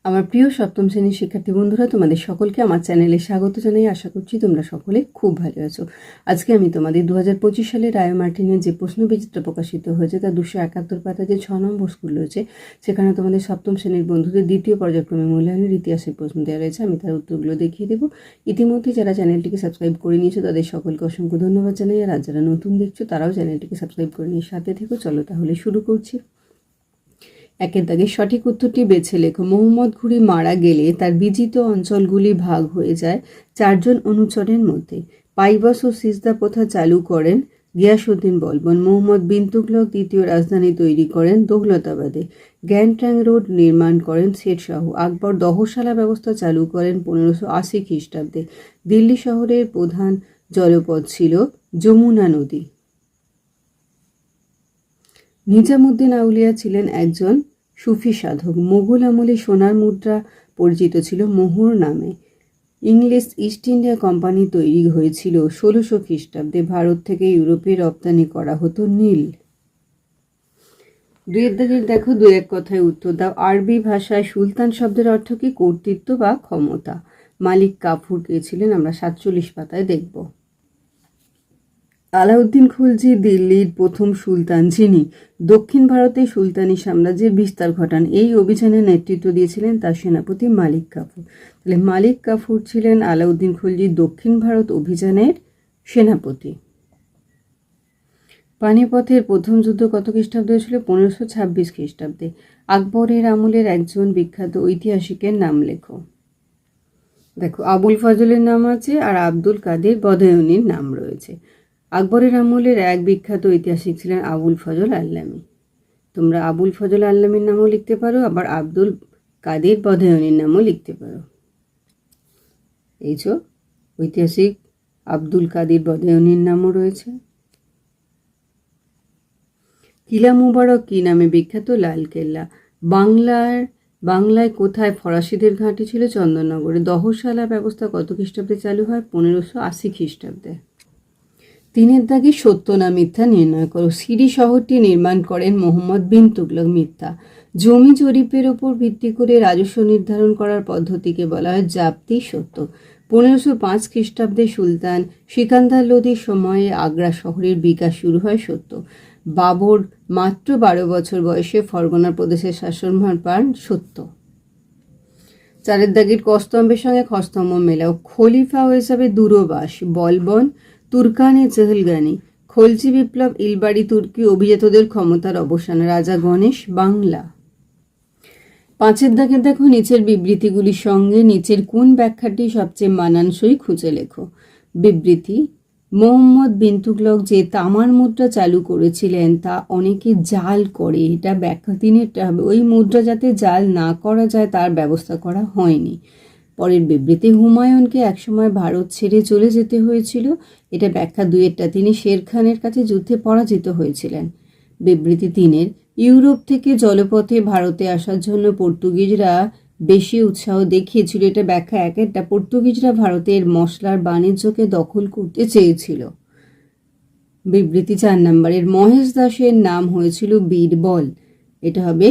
আমার প্রিয় সপ্তম শ্রেণীর শিক্ষার্থী বন্ধুরা, তোমাদের সকলকে আমার চ্যানেলে স্বাগত জানাই। আশা করছি তোমরা সকলে খুব ভালো আছো। আজকে আমি তোমাদের 2025 সালে রায় মার্টিনের যে প্রশ্নবিচিত্রা প্রকাশিত হয়েছে তার 271 পাতা যে 6 নম্বর স্কুল রয়েছে, সেখানে তোমাদের সপ্তম শ্রেণীর বন্ধুদের দ্বিতীয় পর্যায়ক্রমে মূল্যায়নের ইতিহাসের প্রশ্ন দেওয়া রয়েছে। আমি তার উত্তরগুলো দেখিয়ে দেবো। ইতিমধ্যে যারা চ্যানেলটিকে সাবস্ক্রাইব করে নিয়েছো তাদের সকলকে অসংখ্য ধন্যবাদ জানাই। আর যারা নতুন দেখছো তারাও চ্যানেলটিকে সাবস্ক্রাইব করে নিয়ে সাথে থেকো। চলো তাহলে শুরু করছি। একের দাগে সঠিক উত্তরটি বেছে লেখো। মোহাম্মদ ঘুরি মারা গেলে তার বিজিত অঞ্চলগুলি ভাগ হয়ে যায় 4 জন অনুচরের মধ্যে। পাইবাস ও সিজদা প্রথা চালু করেন গিয়াসউদ্দিন বলবন। মোহাম্মদ বিন তুগলক দ্বিতীয় রাজধানী তৈরি করেন দৌলতাবাদে। গ্র্যান্ড ট্রাঙ্ক রোড নির্মাণ করেন শের শাহ। আকবর দহশালা ব্যবস্থা চালু করেন 1580 খ্রিস্টাব্দে। দিল্লি শহরের প্রধান জলপথ ছিল যমুনা নদী। নিজামুদ্দিন আউলিয়া ছিলেন একজন সুফি সাধক। মোগল আমলে সোনার মুদ্রা পরিচিত ছিল মোহর নামে। ইংলিশ ইস্ট ইন্ডিয়া কোম্পানি তৈরি হয়েছিল 1600 খ্রিস্টাব্দে। ভারত থেকে ইউরোপে রপ্তানি করা হতো নীল। দুয়ের দাগের দেখো, দু এক কথায় উত্তর দাও। আরবি ভাষায় সুলতান শব্দের অর্থ কি? কর্তৃত্ব বা ক্ষমতা। মালিক কাফুর কে ছিলেন? আমরা 47 পাতায় দেখব। আলাউদ্দিন খলজি দিল্লির প্রথম সুলতান, যিনি দক্ষিণ ভারতে সুলতানি সাম্রাজ্যের বিস্তার ঘটান। এই অভিযানে নেতৃত্ব দিয়েছিলেন তার সেনাপতি মালিক কাফুর। তাহলে মালিক কাফুর ছিলেন আলাউদ্দিন খলজির দক্ষিণ ভারত অভিযানের সেনাপতি। পানিপথের প্রথম যুদ্ধ কত খ্রিস্টাব্দে হয়েছিল? 1526 খ্রিস্টাব্দে। আকবরের আমলের একজন বিখ্যাত ঐতিহাসিকের নাম লেখো। দেখো, আবুল ফজলের নাম আছে আর আব্দুল কাদের বদায়ুনির নাম রয়েছে। আকবরের আমলের এক বিখ্যাত ঐতিহাসিক ছিলেন আবুল ফজল আল্লামী। তোমরা আবুল ফজল আল্লামীর নামও লিখতে পারো, আবার আব্দুল কাদের বদায়ুনির নামও লিখতে পারো। এই যে ঐতিহাসিক আব্দুল কাদের বদায়ুনির নামও রয়েছে। কিলা মুবারক কি নামে বিখ্যাত? লালকেল্লা। বাংলায় কোথায় ফরাসিদের ঘাঁটি ছিল? চন্দননগরে। দহশালা ব্যবস্থা কত খ্রিস্টাব্দে চালু হয়? 1580 খ্রিস্টাব্দে। তিনের দাগে সত্য না মিথ্যা নির্ণয় করো। সিরি শহরটি নির্মাণ করেন মোহাম্মদ বিন তুগলক। মিথ্যা। জমি জরিপের ওপর ভিত্তি করে রাজস্ব নির্ধারণ করার পদ্ধতিকে বলা হয় জাপ্তি। সত্য। 1505 খ্রিস্টাব্দে সুলতান সিকান্দার লোদির সময়ে আগ্রা শহরের বিকাশ শুরু হয়। সত্য। বাবর মাত্র 12 বছর বয়সে ফরগনা প্রদেশের শাসনভার পান। সত্য। চারের দাগের কস্তম্ভের সঙ্গে খস্তম্ভ মেলাও। খলিফা হিসাবে দূরবাস বলবন। তুর্কানি চেহলগানি। খলজি বিপ্লব ইলবাড়ি তুর্কি অভিজাতদের ক্ষমতার অবসান। রাজা গণেশ। বাংলা। পাঁচের দাগের দেখো, নিচের বিবৃতিগুলির সঙ্গে নিচের কোন ব্যাখ্যাটি সবচেয়ে মানানসই খুঁজে লেখো। বিবৃতি: মোহাম্মদ বিন তুগলক যে তামার মুদ্রা চালু করেছিলেন তা অনেকে জাল করে। এটা ব্যাখ্যা। তিনি ওই মুদ্রা যাতে জাল না করা যায় তার ব্যবস্থা করা হয়নি। পরের বিবৃতি: হুমায়ুনকে একসময় ভারত ছেড়ে চলে যেতে হয়েছিল। এটা ব্যাখ্যা। দুইয়েরটা, তিনি শের খানের কাছে যুদ্ধে পরাজিত হয়েছিলেন। বিবৃতি তিনের: ইউরোপ থেকে জলপথে ভারতে আসার জন্য পর্তুগিজরা বেশি উৎসাহ দেখিয়েছিল। এটা ব্যাখ্যা। একেরটা, পর্তুগিজরা ভারতের মশলার বাণিজ্যকে দখল করতে চেয়েছিল। বিবৃতি 4 নম্বরের: মহেশ দাসের নাম হয়েছিল বীরবল। এটা হবে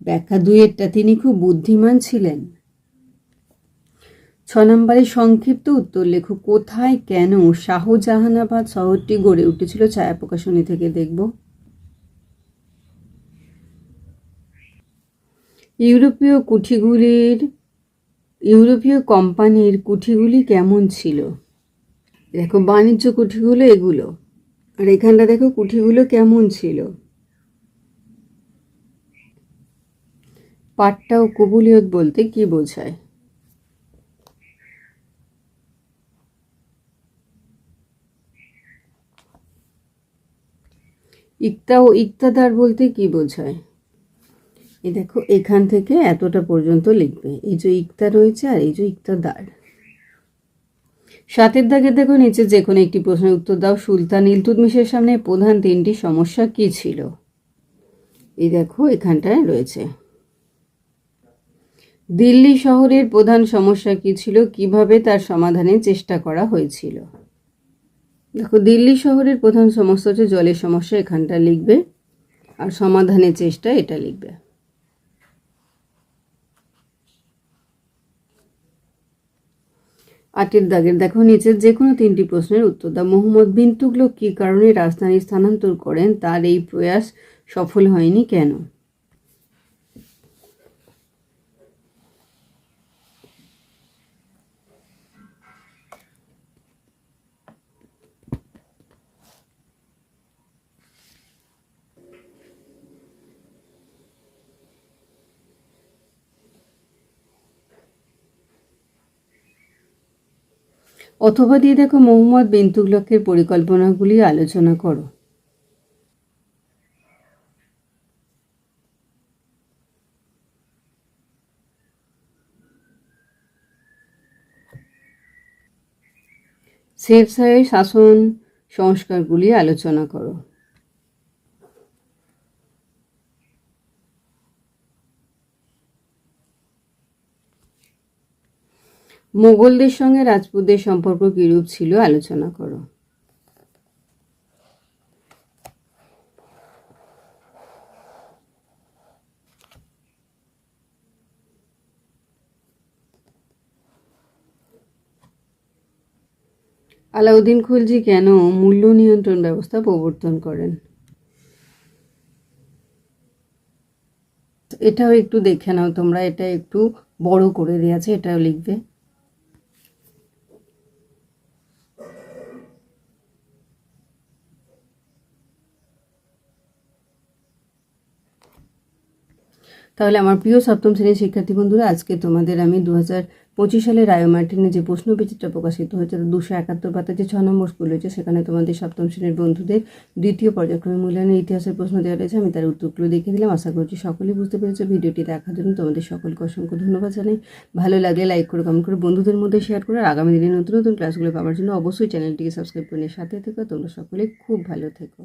ব্যাখ্যা। দুইয়েরটা, তিনি খুব বুদ্ধিমান ছিলেন। 6 নম্বরে সংক্ষিপ্ত উত্তর লেখো। কোথায় কেন শাহজাহানাবাদ শহরটি গড়ে উঠেছিল? ছায়া প্রকাশনী থেকে দেখব। ইউরোপীয় কোম্পানির কুঠিগুলি কেমন ছিল? দেখো, বাণিজ্য কুঠিগুলো এগুলো, আর এখানটা দেখো কুঠিগুলো কেমন ছিল। পাট্টা ও কবুলিয়ত বলতে কি বোঝায়? ইক্তা ও ইক্তাদার বলতে কি বোঝায়? এই দেখো, এখান থেকে এতটা পর্যন্ত লিখবে। এই যে ইক্তা রয়েছে আর এই যে ইক্তাদার। 7এর দাগে দেখো, নিচে যে কোনো একটি প্রশ্নের উত্তর দাও। সুলতান ইলতুৎমিশের সামনে প্রধান 3টি সমস্যা কি ছিল? এই দেখো এখানটায় রয়েছে। দিল্লি শহরের প্রধান সমস্যা কি ছিল? কিভাবে তার সমাধানের চেষ্টা করা হয়েছিল? দেখো, দিল্লি শহরের প্রধান সমস্যা হচ্ছে জলের সমস্যা। এখানটা লিখবে। আর সমাধানের চেষ্টা এটা লিখবে। 8 দাগের দেখো, নিচের যে কোনো 3টি প্রশ্নের উত্তর দাও। মোহাম্মদ বিন তুগলক কী কারণে রাজধানী স্থানান্তর করেন? তার এই প্রয়াস সফল হয়নি কেন? অথবা দিয়ে দেখো, মোহাম্মদ বিন তুগলকের পরিকল্পনাগুলি আলোচনা করো। শেরশাহের শাসন সংস্কারগুলি আলোচনা করো। মোগলদের সঙ্গে রাজপুতদের সম্পর্ক কিরূপ ছিল আলোচনা করো। আলাউদ্দিন খলজি কেন মূল্য নিয়ন্ত্রণ ব্যবস্থা প্রবর্তন করেন? এটাও একটু দেখে নাও তোমরা, এটা একটু বড় করে দেওয়া আছে, এটাও লিখবে। তাহলে আমার প্রিয় সপ্তম শ্রেণীর শিক্ষার্থী বন্ধুরা, আজকে তোমাদের আমি 2025 সালে রায় মার্টিনের যে প্রশ্ন বিচিত্রা প্রকাশিত হয়েছে 271 পাতা যে 6 নম্বর স্কুল রয়েছে, সেখানে তোমাদের সপ্তম শ্রেণীর বন্ধুদের দ্বিতীয় পর্যায়ক্রমে মূল্যায়নের ইতিহাসের প্রশ্ন দেওয়া রয়েছে। আমি তার উত্তরগুলো দেখে দিলাম। আশা করছি সকলেই বুঝতে পেরেছো। ভিডিওটি দেখার জন্য তোমাদের সকলকে অসংখ্য ধন্যবাদ জানাই। ভালো লাগলে লাইক করে, কমেন্ট করে, বন্ধুদের মধ্যে শেয়ার করে, আর আগামী দিনে নতুন নতুন ক্লাসগুলো পাওয়ার জন্য অবশ্যই চ্যানেলটিকে সাবস্ক্রাইব করে সাথে থেকো। তোমরা সকলে খুব ভালো থেকো।